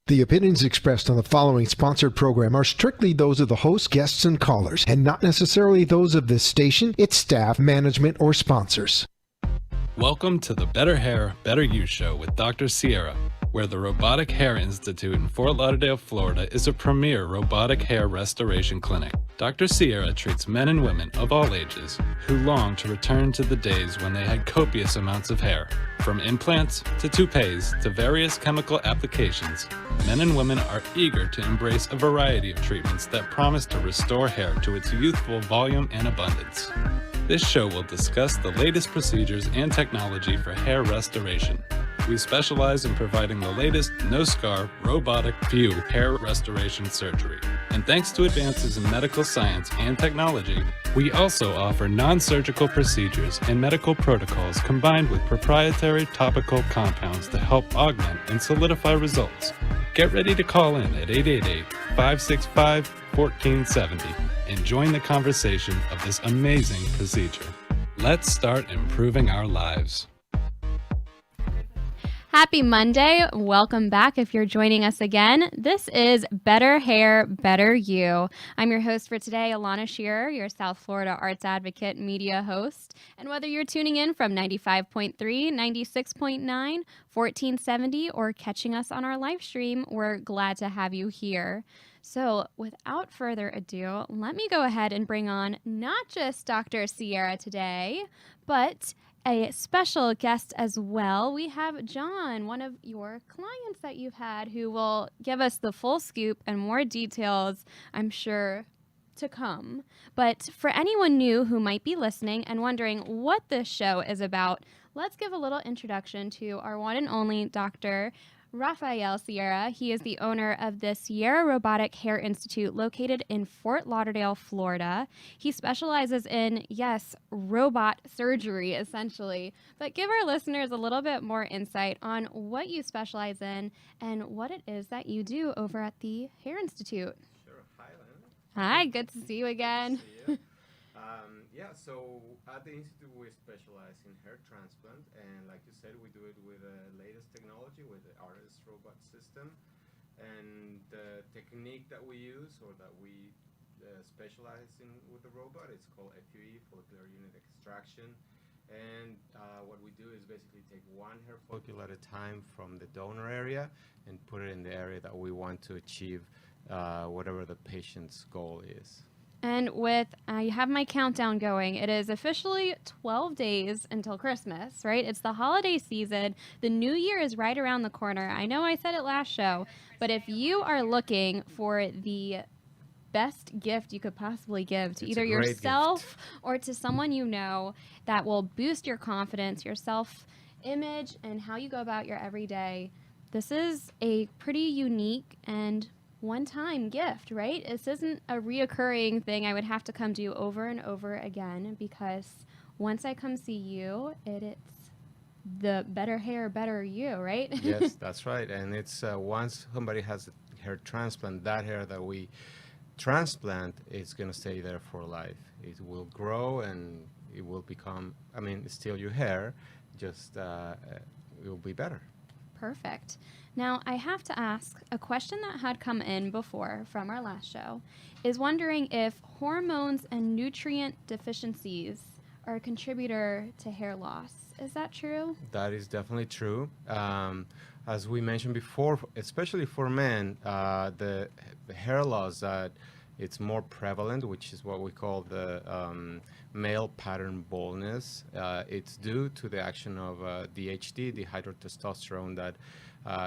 The opinions expressed on the following sponsored program are strictly those of the host, guests, and callers, and not necessarily those of this station, its staff, management, or sponsors. Welcome to the Better Hair, Better You show with Dr. Sierra, where the Robotic Hair Institute in Fort Lauderdale, Florida is a premier robotic hair restoration clinic. Dr. Sierra treats men and women of all ages who long to return to the days when they had copious amounts of hair. From implants to toupees to various chemical applications, men and women are eager to embrace a variety of treatments that promise to restore hair to its youthful volume and abundance. This show will discuss the latest procedures and technology for hair restoration. We specialize in providing the latest no-scar, robotic view hair restoration surgery. And thanks to advances in medical science and technology, we also offer non-surgical procedures and medical protocols combined with proprietary topical compounds to help augment and solidify results. Get ready to call in at 888-565-1470 and join the conversation of this amazing procedure. Let's start improving our lives. Happy Monday. Welcome back if you're joining us again. This is Better Hair, Better You. I'm your host for today, Alana Shearer, your South Florida arts advocate media host. And whether you're tuning in from 95.3, 96.9, 1470, or catching us on our live stream, we're glad to have you here. So without further ado, let me go ahead and bring on not just Dr. Sierra today, but a special guest as well. We have John, one of your clients that you've had, who will give us the full scoop and more details, I'm sure, to come. But for anyone new who might be listening and wondering what this show is about, let's give a little introduction to our one and only Dr. Rafael Sierra. He is the owner of the Sierra Robotic Hair Institute located in Fort Lauderdale, Florida. He specializes in, yes, robot surgery, essentially. But give our listeners a little bit more insight on what you specialize in and what it is that you do over at the Hair Institute. Sure. Hi, Lana. Hi, good to see you again. So at the Institute, we specialize in hair transplant. And like you said, we do it with the latest technology, with the ARTIS robot system. And the technique that we use, or that we specialize in with the robot, it's called FUE, follicular unit extraction. And what we do is basically take one hair follicle at a time from the donor area and put it in the area that we want to achieve whatever the patient's goal is. And with, I have my countdown going. It is officially 12 days until Christmas, right? It's the holiday season. The new year is right around the corner. I know I said it last show, but if you are looking for the best gift you could possibly give to either yourself or to someone you know that will boost your confidence, your self-image, and how you go about your everyday, this is a pretty unique and one-time gift, right? This isn't a reoccurring thing I would have to come do over and over again, because once I come see you, it's the better hair, better you, right? Yes, that's right. And it's once somebody has a hair transplant, that hair that we transplant is going to stay there for life. It will grow and it will become, it's still your hair, just it will be better. Perfect. Now, I have to ask, a question that had come in before from our last show is wondering if hormones and nutrient deficiencies are a contributor to hair loss. Is that true? That is definitely true. As we mentioned before, especially for men, the hair loss that it's more prevalent, which is what we call the male pattern baldness. It's due to the action of DHT, dihydrotestosterone, that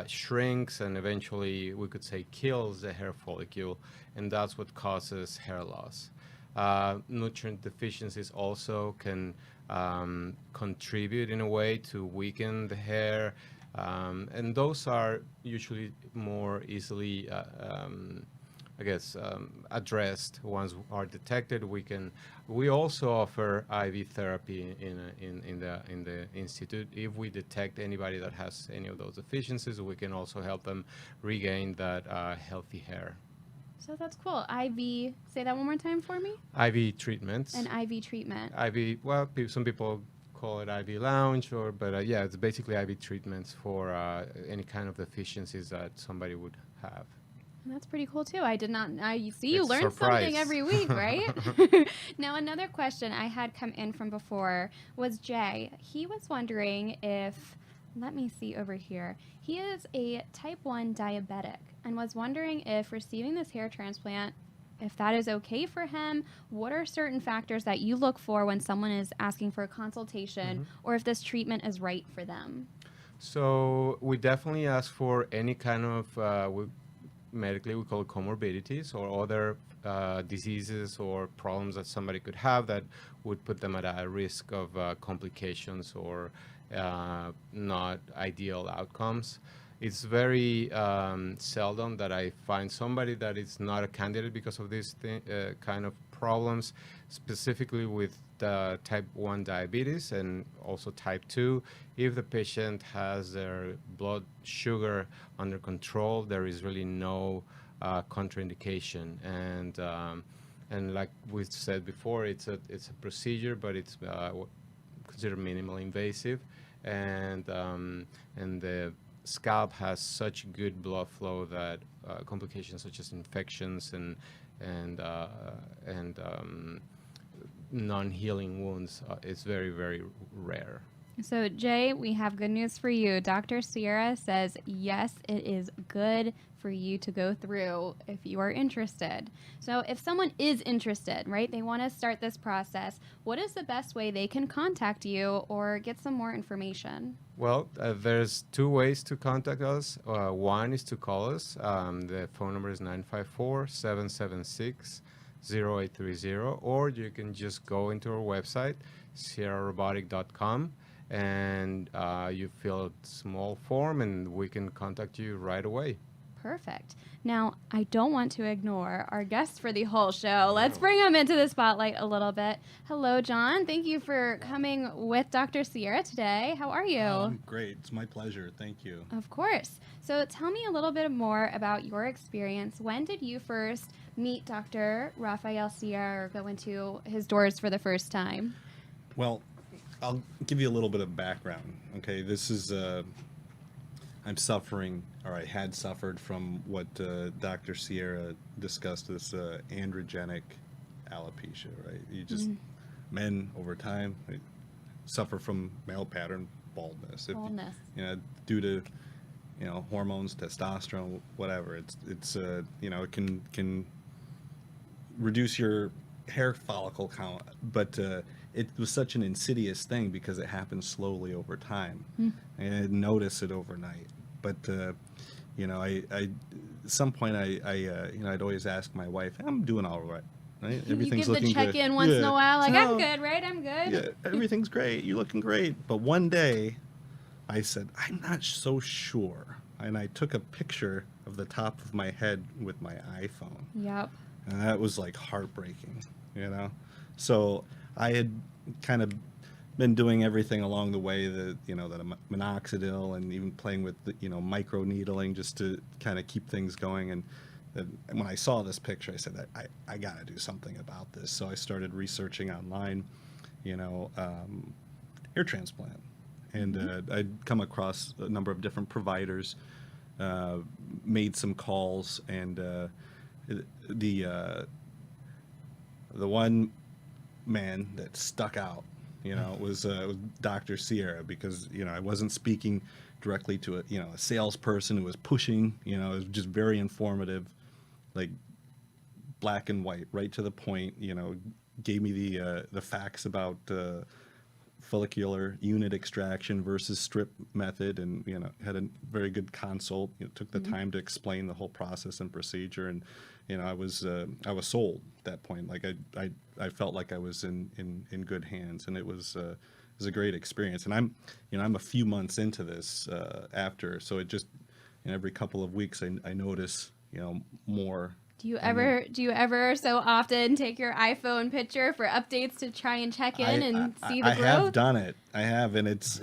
shrinks and eventually, we could say, kills the hair follicle, and that's what causes hair loss. Nutrient deficiencies also can contribute in a way to weaken the hair, and those are usually more easily addressed once are detected. We also offer IV therapy in the institute. If we detect anybody that has any of those deficiencies, we can also help them regain that healthy hair. So that's cool. IV, say that one more time for me. IV treatments. An IV treatment. IV, well, some people call it IV lounge, but yeah, it's basically IV treatments for any kind of deficiencies that somebody would have. That's pretty cool too. I did not. I see you It's learn surprise. something every week, right? Now, another question I had come in from before was Jay. He was wondering if, let me see over here. He is a type 1 diabetic and was wondering if receiving this hair transplant, if that is okay for him. What are certain factors that you look for when someone is asking for a consultation, or if this treatment is right for them? So we definitely ask for any kind of medically we call it comorbidities or other diseases or problems that somebody could have that would put them at a risk of complications or not ideal outcomes. It's very seldom that I find somebody that is not a candidate because of these kind of problems, specifically with type 1 diabetes and also type 2. If the patient has their blood sugar under control, there is really no contraindication. And like we said before, it's a procedure, but it's considered minimally invasive, and the scalp has such good blood flow that complications such as infections and non-healing wounds is very, very rare. So, Jay, we have good news for you. Dr. Sierra says, yes, it is good for you to go through if you are interested. So, if someone is interested, right, they want to start this process, what is the best way they can contact you or get some more information? Well, there's two ways to contact us. One is to call us. The phone number is 954-776-0830, or you can just go into our website, sierrarobotic.com, and you fill a small form and we can contact you right away. Perfect. Now, I don't want to ignore our guest for the whole show. Let's bring him into the spotlight a little bit. Hello, John. Thank you for coming with Dr. Sierra today. How are you? I'm great. It's my pleasure. Thank you. Of course. So tell me a little bit more about your experience. When did you first meet Dr. Rafael Sierra or go into his doors for the first time? Well, I'll give you a little bit of background. Okay, this is I'm suffering, or I had suffered from what Dr. Sierra discussed, this androgenic alopecia, right? You just, men over time, they suffer from male pattern baldness. Baldness. Due to, hormones, testosterone, whatever. It's it can reduce your hair follicle count, but it was such an insidious thing because it happens slowly over time. I didn't notice it overnight, but at some point I'd always ask my wife, "I'm doing all right, right? Everything's you give looking the check good." in once in a while, like, So, I'm good, right? I'm good. Yeah, everything's great. You're looking great. But one day, I said, "I'm not so sure," and I took a picture of the top of my head with my iPhone. Yep. And that was like heartbreaking, So I had kind of been doing everything along the way that, that minoxidil and even playing with, micro needling just to kind of keep things going. And when I saw this picture, I said, I got to do something about this. So I started researching online, hair transplant. And I'd come across a number of different providers, made some calls, and the one man that stuck out, was Dr. Sierra, because I wasn't speaking directly to a salesperson who was pushing. It was just very informative, like black and white, right to the point. Gave me the facts about follicular unit extraction versus strip method, and had a very good consult. Took the time to explain the whole process and procedure, and I was sold at that point. Like I felt like I was in good hands, and it was a great experience. And I'm a few months into this after, so it just every couple of weeks I notice more. Do you ever so often take your iPhone picture for updates to try and check in and see the growth? I have done it. I have, and it's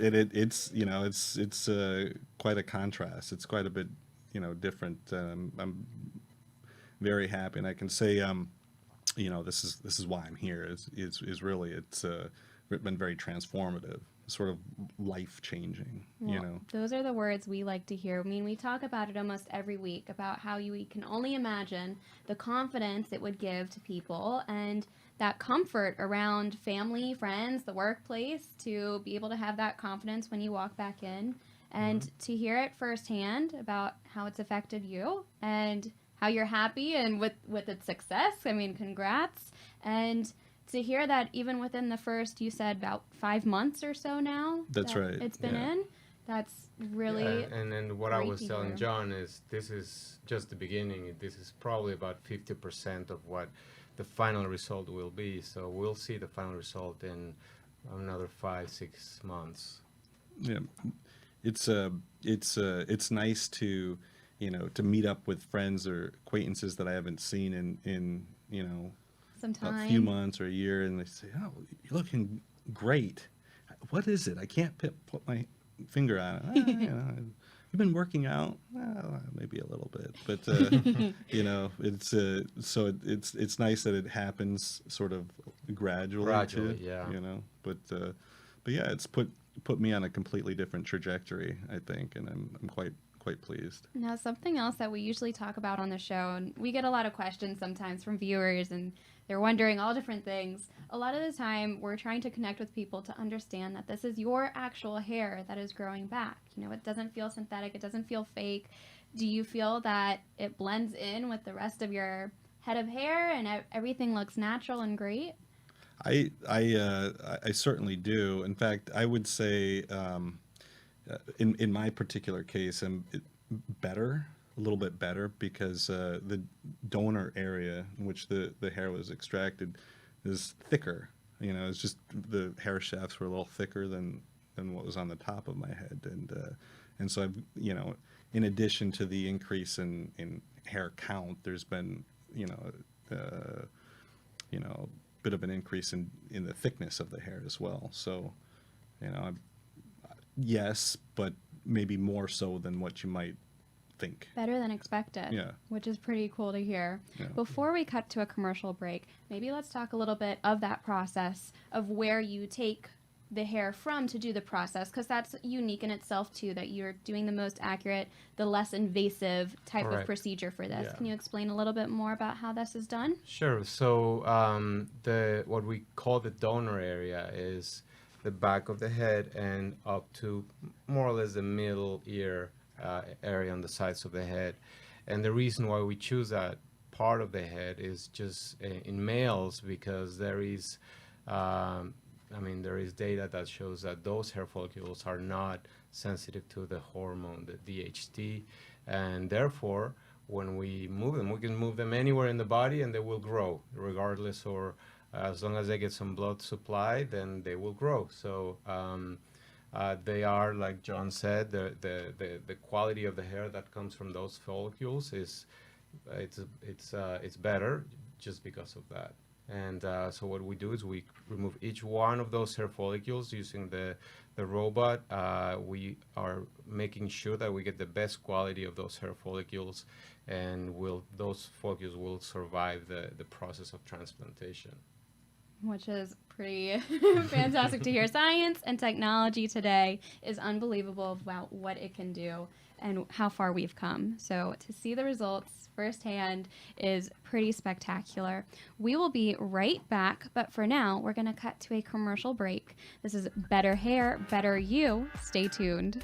quite a contrast. It's quite a bit different. I'm very happy, and I can say this is why I'm here. Is really it's been very transformative, sort of life changing. Well, those are the words we like to hear. I mean, we talk about it almost every week about how we can only imagine the confidence it would give to people and that comfort around family, friends, the workplace, to be able to have that confidence when you walk back in and to hear it firsthand about how it's affected you and how you're happy and with its success. I mean, congrats. And to hear that even within the first, you said about 5 months or so now. That's right. It's been in. That's really and then what I great was to telling hear. John is this is just the beginning. This is probably about 50% of what the final result will be. So we'll see the final result in another 5-6 months. Yeah, it's nice to, to meet up with friends or acquaintances that I haven't seen in Some time. a few months or a year, and they say, "Oh, you're looking great. What is it? I can't put my finger on it." You've been working out? Well, maybe a little bit, but it's it's nice that it happens sort of gradually too, yeah. But yeah, it's put me on a completely different trajectory, I think, and I'm quite pleased. Now, something else that we usually talk about on the show, and we get a lot of questions sometimes from viewers, and they're wondering all different things. A lot of the time, we're trying to connect with people to understand that this is your actual hair that is growing back. It doesn't feel synthetic. It doesn't feel fake. Do you feel that it blends in with the rest of your head of hair and everything looks natural and great? I certainly do. In fact, I would say in my particular case, I'm better, a little bit better, because the donor area in which the hair was extracted is thicker. It's just the hair shafts were a little thicker than what was on the top of my head, and so I've in addition to the increase in hair count, there's been a bit of an increase in the thickness of the hair as well. So yes, but maybe more so than what you might think. Better than expected. Yeah. Which is pretty cool to hear. Yeah. Before we cut to a commercial break, maybe let's talk a little bit of that process of where you take the hair from to do the process, because that's unique in itself too, that you're doing the most accurate, the less invasive type of Correct. procedure for this. Yeah. Can you explain a little bit more about how this is done? Sure. So what we call the donor area is the back of the head and up to more or less the middle ear area on the sides of the head. And the reason why we choose that part of the head is just in males, because there is data that shows that those hair follicles are not sensitive to the hormone, the DHT, and therefore when we move them, we can move them anywhere in the body and they will grow regardless, or as long as they get some blood supply, then they will grow. So they are, like John said, the quality of the hair that comes from those follicles is it's better just because of that. And so what we do is we remove each one of those hair follicles using the robot. We are making sure that we get the best quality of those hair follicles, and those follicles will survive the process of transplantation. Which is pretty fantastic to hear. Science and technology today is unbelievable about what it can do and how far we've come. So to see the results firsthand is pretty spectacular. We will be right back, but for now, we're going to cut to a commercial break. This is Better Hair, Better You. Stay tuned.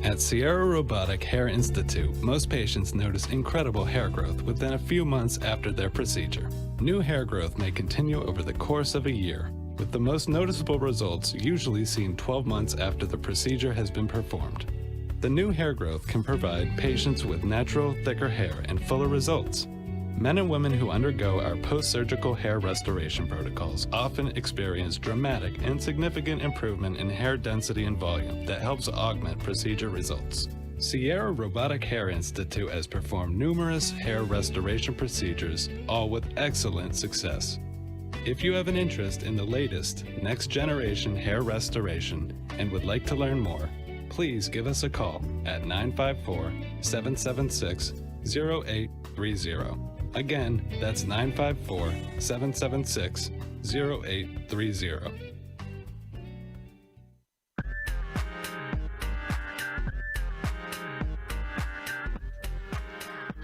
At Sierra Robotic Hair Institute, most patients notice incredible hair growth within a few months after their procedure. New hair growth may continue over the course of a year, with the most noticeable results usually seen 12 months after the procedure has been performed. The new hair growth can provide patients with natural, thicker hair and fuller results. Men and women who undergo our post-surgical hair restoration protocols often experience dramatic and significant improvement in hair density and volume that helps augment procedure results. Sierra Robotic Hair Institute has performed numerous hair restoration procedures, all with excellent success. If you have an interest in the latest, next-generation hair restoration and would like to learn more, please give us a call at 954-776 0830. Again, that's 954-776-0830.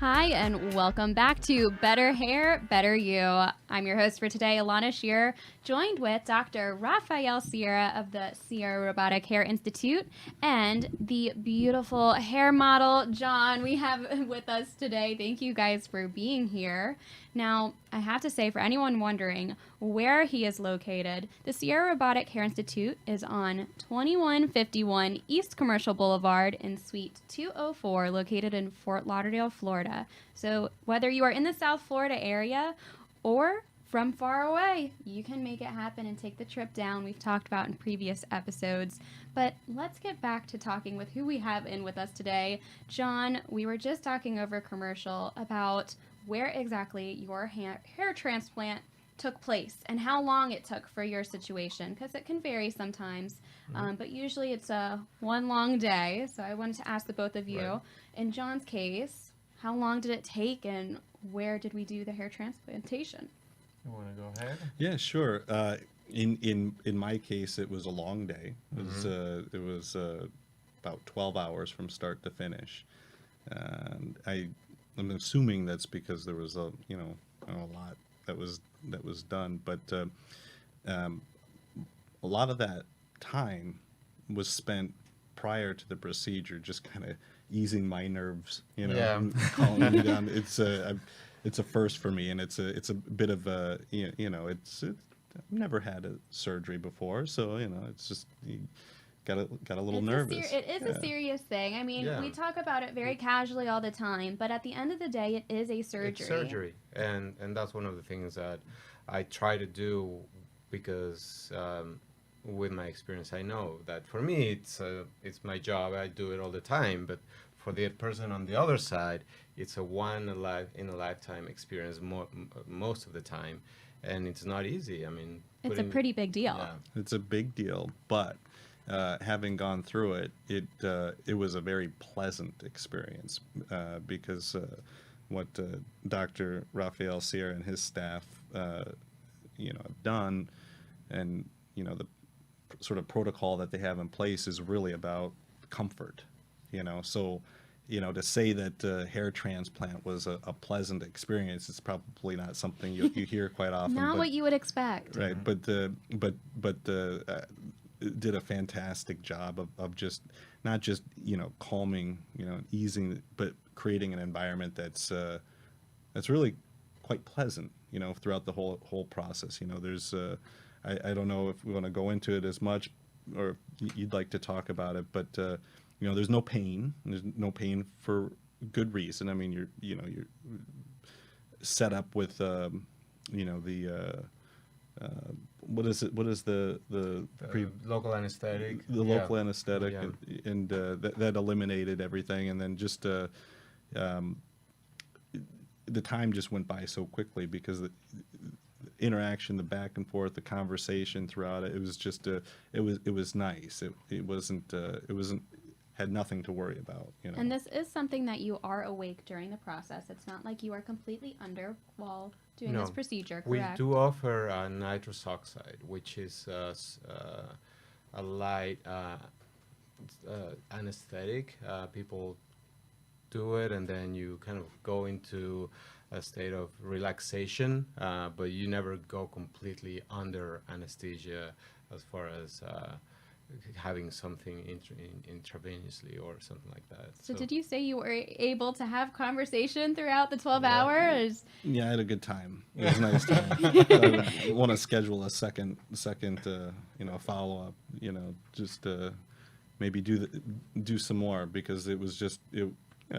Hi, and welcome back to Better Hair, Better You. I'm your host for today, Alana Shearer, joined with Dr. Rafael Sierra of the Sierra Robotic Hair Institute and the beautiful hair model, John, we have with us today. Thank you guys for being here. Now, I have to say, for anyone wondering where he is located, the Sierra Robotic Hair Institute is on 2151 East Commercial Boulevard in Suite 204, located in Fort Lauderdale, Florida. So whether you are in the South Florida area or from far away, you can make it happen and take the trip down we've talked about in previous episodes. But let's get back to talking with who we have in with us today. John, we were just talking over commercial about where exactly your hair transplant took place and how long it took for your situation, because it can vary sometimes, but usually it's one long day. So I wanted to ask the both of you, Right. in John's case, how long did it take and where did we do the hair transplantation? You want to go ahead? Yeah, sure. In my case, it was a long day. It was about 12 hours from start to finish, and I'm assuming that's because there was a lot that was done, but a lot of that time was spent prior to the procedure, just kind of easing my nerves, Yeah. and calming me down. It's a first for me, and it's a bit of a it's I've never had a surgery before, so it's just you got a little nervous. It is a serious thing. I mean, Yeah. we talk about it very casually all the time, but at the end of the day, it is a surgery. It's surgery, and that's one of the things that I try to do because with my experience, I know that for me it's my job. I do it all the time, but for the person on the other side, it's a in a lifetime experience most of the time, and it's not easy. I mean, It's a pretty big deal. Yeah. It's a big deal, but having gone through it, it was a very pleasant experience because what Dr. Rafael Sierra and his staff, have done, and the sort of protocol that they have in place is really about comfort. So to say that hair transplant was a pleasant experience, it's probably not something you hear quite often. Not but, what you would expect. right? But did a fantastic job of just not just calming, easing, but creating an environment that's really quite pleasant, throughout the whole process. There's I don't know if we want to go into it as much or if you'd like to talk about it, but there's no pain. There's no pain for good reason. I mean, you're set up with what is it? What is the local anesthetic? the local anesthetic, Yeah. and that eliminated everything, and then just the time just went by so quickly because the interaction, the back and forth, the conversation throughout it, it was just it was nice. It wasn't had nothing to worry about. And this is something that you are awake during the process. It's not like you are completely under while doing this No. procedure, We correct? do offer nitrous oxide, which is a light anesthetic. People do it, and then you kind of go into a state of relaxation, but you never go completely under anesthesia as far as having something intravenously or something like that. So did you say you were able to have conversation throughout the 12 Yeah. hours? Yeah, I had a good time. It was a nice time. I want to schedule a second follow up. Just maybe do some more because it was just it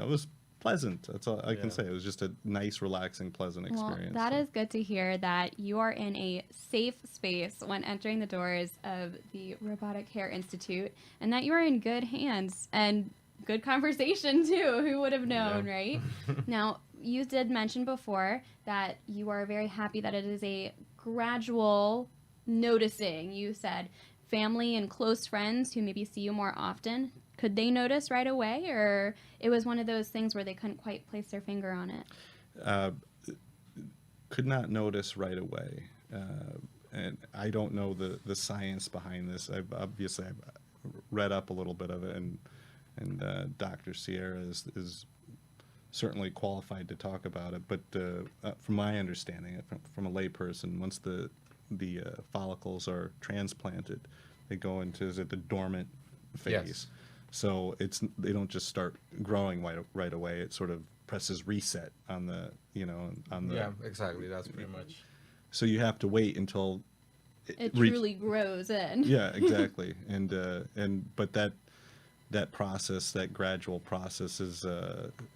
was pleasant. That's all I can Yeah. say. It was just a nice, relaxing, pleasant experience. Well, that is good to hear that you are in a safe space when entering the doors of the Robotic Hair Institute and that you are in good hands and good conversation too. Who would have known, Yeah. right? Now, you did mention before that you are very happy that it is a gradual noticing. You said family and close friends who maybe see you more often Could they notice right away, or it was one of those things where they couldn't quite place their finger on it? Could not notice right away. And I don't know the science behind this. I've read up a little bit of it, and Dr. Sierra is certainly qualified to talk about it. But from my understanding, from a layperson, once the follicles are transplanted, they go into the dormant phase. Yes. So they don't just start growing right away. It sort of presses reset on the Yeah, exactly. That's pretty much. So you have to wait until It truly grows in. Yeah, exactly. But that process, that gradual process, is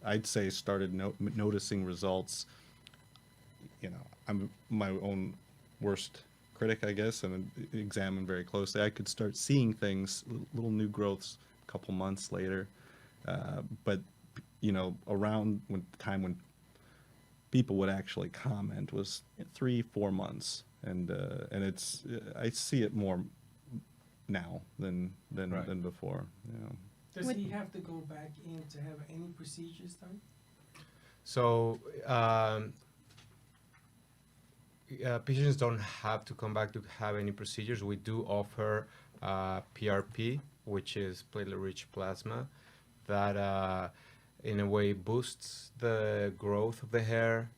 I'd say started noticing results. I'm my own worst critic, I guess, and examine very closely. I could start seeing things, little new growths, a couple months later, but around the time when people would actually comment was 3-4 months, and it's I see it more now than before. Does he have to go back in to have any procedures done? So patients don't have to come back to have any procedures. We do offer PRP, which is platelet-rich plasma, that in a way boosts the growth of the hair.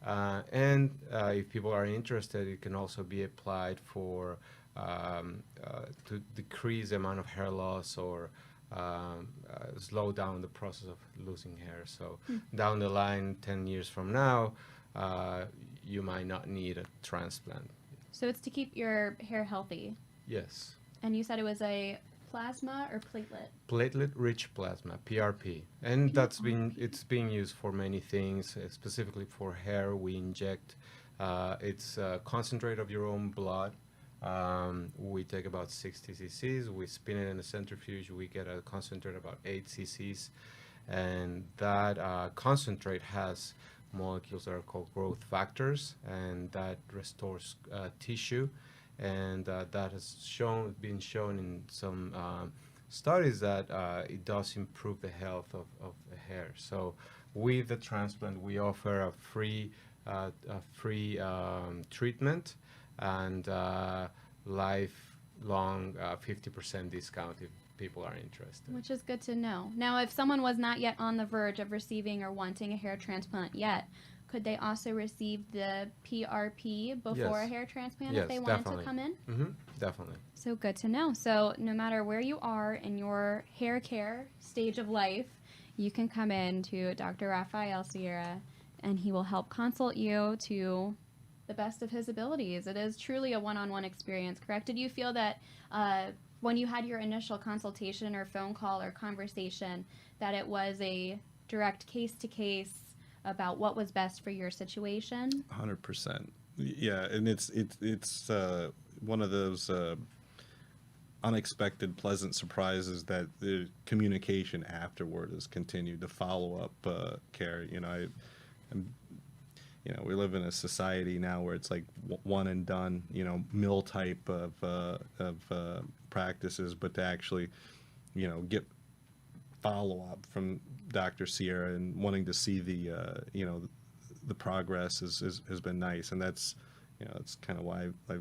And if people are interested, it can also be applied for to decrease the amount of hair loss or slow down the process of losing hair. So down the line, 10 years from now, you might not need a transplant. So it's to keep your hair healthy. Yes. And you said it was a plasma or platelet? Platelet-rich plasma, PRP, and it's being used for many things. Specifically for hair, we inject. It's a concentrate of your own blood. We take about 60 cc's. We spin it in a centrifuge. We get a concentrate about 8 cc's, and that concentrate has molecules that are called growth factors, and that restores tissue. And that has been shown in some studies that it does improve the health of the hair. So with the transplant, we offer a free treatment and lifelong 50% discount if people are interested. Which is good to know. Now, if someone was not yet on the verge of receiving or wanting a hair transplant yet, could they also receive the PRP before a hair transplant if they wanted to come in? Mm-hmm, definitely. So good to know. So no matter where you are in your hair care stage of life, you can come in to Dr. Rafael Sierra, and he will help consult you to the best of his abilities. It is truly a one-on-one experience, correct? Did you feel that when you had your initial consultation or phone call or conversation that it was a direct case-to-case about what was best for your situation? 100%. Yeah, and it's one of those unexpected, pleasant surprises that the communication afterward has continued. The follow-up care. We live in a society now where it's like one and done. Mill type of practices, but to actually, get follow-up from Dr. Sierra and wanting to see the progress has been nice, and that's kind of why I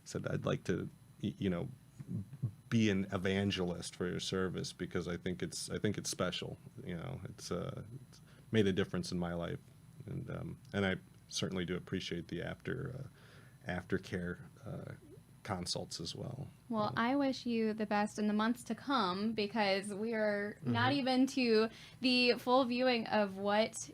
said I'd like to be an evangelist for your service, because I think it's special. It's made a difference in my life, and I certainly do appreciate the aftercare consults as well. Well, I wish you the best in the months to come, because we are not even to the full viewing of what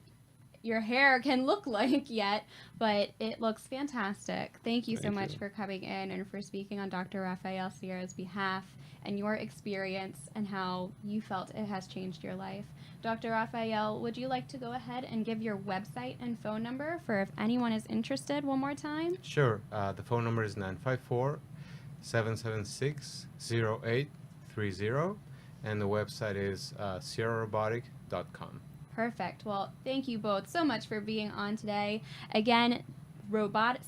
your hair can look like yet, but it looks fantastic. Thank you so much for coming in and for speaking on Dr. Rafael Sierra's behalf and your experience and how you felt it has changed your life. Dr. Rafael, would you like to go ahead and give your website and phone number for if anyone is interested one more time? Sure. The phone number is 954-776-0830, and the website is sierrarobotic.com. Perfect. Well, thank you both so much for being on today. Again,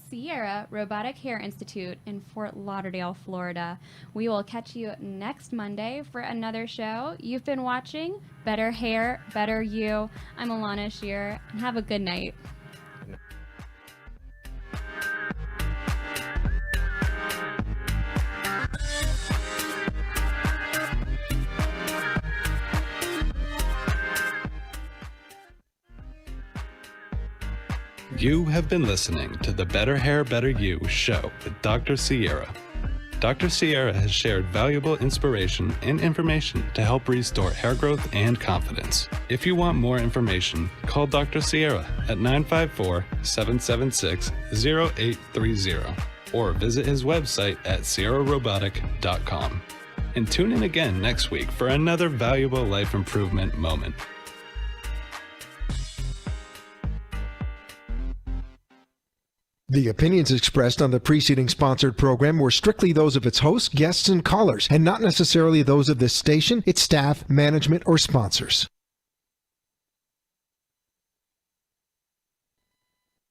Sierra Robotic Hair Institute in Fort Lauderdale, Florida. We will catch you next Monday for another show. You've been watching Better Hair, Better You. I'm Alana Shearer, and have a good night. You have been listening to the Better Hair, Better You show with Dr. Sierra. Dr. Sierra has shared valuable inspiration and information to help restore hair growth and confidence. If you want more information, call Dr. Sierra at 954-776-0830 or visit his website at sierrarobotic.com. And tune in again next week for another valuable life improvement moment. The opinions expressed on the preceding sponsored program were strictly those of its hosts, guests, and callers, and not necessarily those of this station, its staff, management, or sponsors.